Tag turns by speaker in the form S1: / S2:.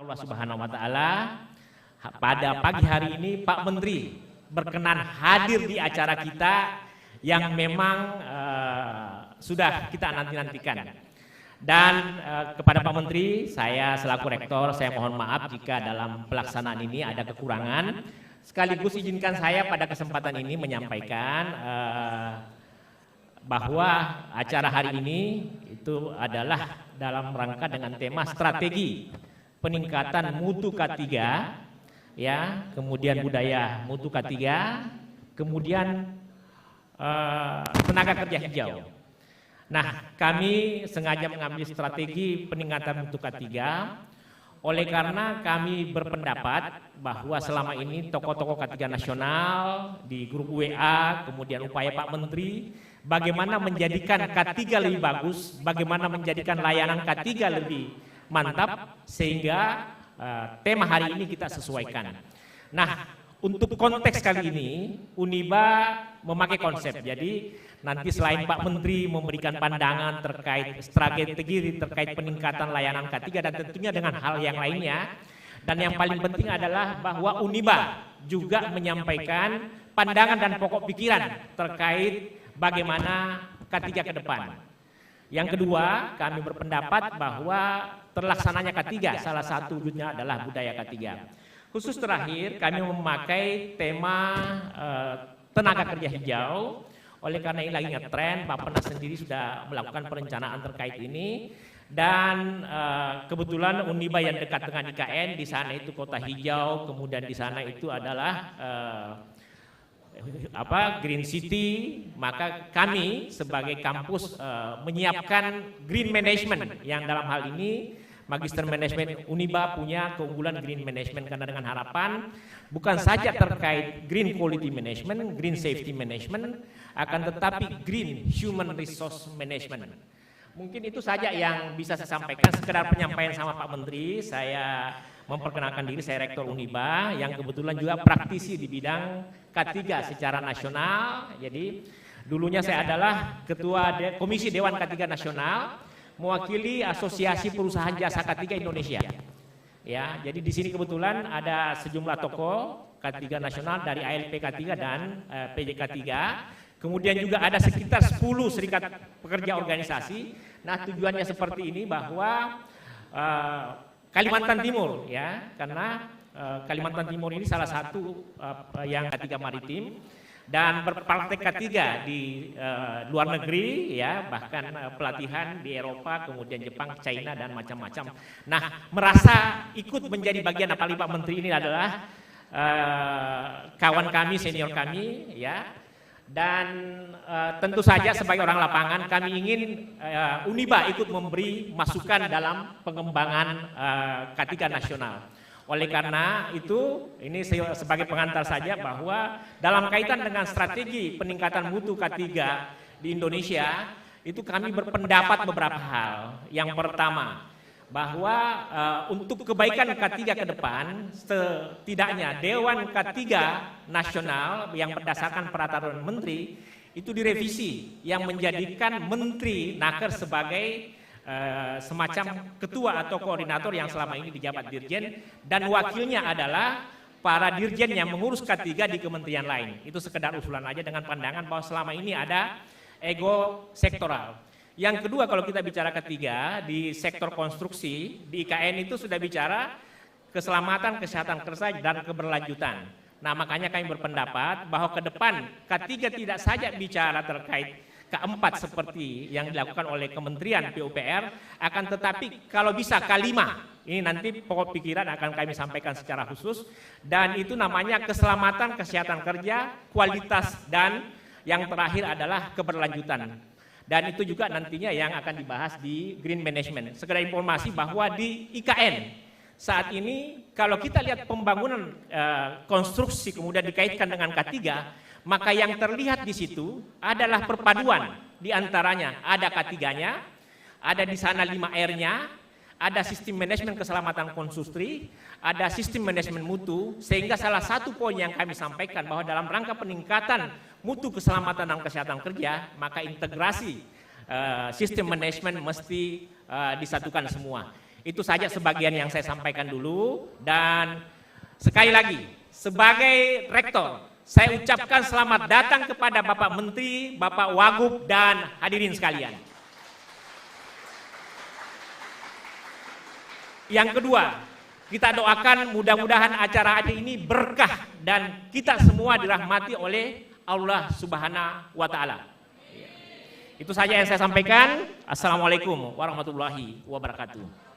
S1: Allah Subhanahu wa taala, pada pagi hari ini Pak Menteri berkenan hadir di acara kita yang memang sudah kita nanti-nantikan. Dan kepada Pak Menteri, saya selaku rektor, saya mohon maaf jika dalam pelaksanaan ini ada kekurangan. Sekaligus izinkan saya pada kesempatan ini menyampaikan bahwa acara hari ini itu adalah dalam rangka dengan tema strategi peningkatan mutu K3, ya, kemudian budaya mutu K3, kemudian tenaga kerja hijau. Nah, kami sengaja mengambil strategi peningkatan mutu K3 oleh karena kami berpendapat bahwa selama ini tokoh-tokoh K3 nasional di grup WA, kemudian upaya Pak Menteri bagaimana menjadikan K3 lebih bagus, bagaimana menjadikan layanan K3 lebih mantap, sehingga tema hari ini kita sesuaikan. Nah, untuk konteks kali ini, Uniba memakai konsep. Jadi nanti selain Pak Menteri memberikan pandangan terkait strategi terkait peningkatan layanan K3 dan tentunya dengan hal yang lainnya, dan yang paling penting adalah bahwa Uniba juga menyampaikan pandangan dan pokok pikiran terkait bagaimana K3 ke depan. Yang kedua, kami berpendapat bahwa terlaksananya K3 salah satu wujudnya adalah budaya K3. Khusus terakhir, kami memakai tema tenaga kerja hijau. Oleh karena ini lagi ngetren, Pak Penas sendiri sudah melakukan perencanaan terkait ini. Dan kebetulan Uniba yang dekat dengan IKN, di sana itu kota hijau, kemudian di sana itu adalah Green City, maka kami sebagai kampus menyiapkan Green Management yang dalam hal ini Magister Management Uniba punya keunggulan Green Management, karena dengan harapan bukan saja terkait Green Quality Management, Green Safety Management, akan tetapi Green Human Resource Management. Mungkin itu saja yang bisa saya sampaikan, sekedar penyampaian sama Pak Menteri. Saya memperkenalkan diri, saya Rektor Uniba yang kebetulan juga praktisi di bidang K3 secara nasional. Jadi dulunya saya adalah Ketua Komisi Dewan K3 Nasional, mewakili Asosiasi Perusahaan Jasa K3 Indonesia. Ya, jadi di sini kebetulan ada sejumlah tokoh K3 nasional dari ALP K3 dan PJ K3. Kemudian juga ada sekitar 10 serikat pekerja organisasi. Nah, tujuannya seperti ini bahwa Kalimantan Timur, ya, karena Kalimantan Timur ini salah satu yang K3 maritim dan berpraktek K3 di luar negeri, ya, bahkan pelatihan di Eropa, kemudian Jepang, China dan macam-macam. Nah, merasa ikut menjadi bagian, apalagi Pak Menteri ini adalah kawan kami, senior kami, ya. Dan tentu saja sebagai orang lapangan kami ingin Uniba ikut memberi masukan dalam pengembangan K3 nasional. Oleh karena itu, ini sebagai pengantar saja bahwa dalam kaitan dengan strategi peningkatan mutu K3 di Indonesia, itu kami berpendapat beberapa hal. Yang pertama, bahwa untuk kebaikan K3 ke depan, setidaknya Dewan K3 Nasional yang berdasarkan peraturan Menteri, itu direvisi, yang menjadikan Menteri Naker sebagai semacam ketua atau koordinator yang selama ini dijabat dirjen, dan wakilnya adalah para dirjen yang mengurus K3 di kementerian lain. Itu sekedar usulan aja dengan pandangan bahwa selama ini ada ego sektoral. Yang kedua, kalau kita bicara K3 di sektor konstruksi, di IKN itu sudah bicara keselamatan, kesehatan kerja dan keberlanjutan. Nah, makanya kami berpendapat bahwa ke depan K3 tidak saja bicara terkait keempat seperti yang dilakukan oleh Kementerian PUPR, akan tetapi kalau bisa K5, ini nanti pokok pikiran akan kami sampaikan secara khusus, dan itu namanya keselamatan, kesehatan kerja, kualitas, dan yang terakhir adalah keberlanjutan. Dan itu juga nantinya yang akan dibahas di Green Management. Sekedar informasi bahwa di IKN saat ini kalau kita lihat pembangunan konstruksi kemudian dikaitkan dengan K3, maka yang terlihat di situ adalah perpaduan di antaranya ada K3-nya, ada di sana 5R-nya, ada sistem manajemen keselamatan konstruksi, ada sistem manajemen mutu, sehingga salah satu poin yang kami sampaikan bahwa dalam rangka peningkatan mutu keselamatan dan kesehatan kerja, maka integrasi sistem manajemen mesti disatukan semua. Itu saja sebagian yang saya sampaikan dulu, dan sekali lagi sebagai rektor saya ucapkan selamat datang kepada Bapak Menteri, Bapak Wagub, dan hadirin sekalian. Yang kedua, kita doakan mudah-mudahan acara ini berkah dan kita semua dirahmati oleh Allah Subhanahu wa Ta'ala. Itu saja yang saya sampaikan. Assalamualaikum warahmatullahi wabarakatuh.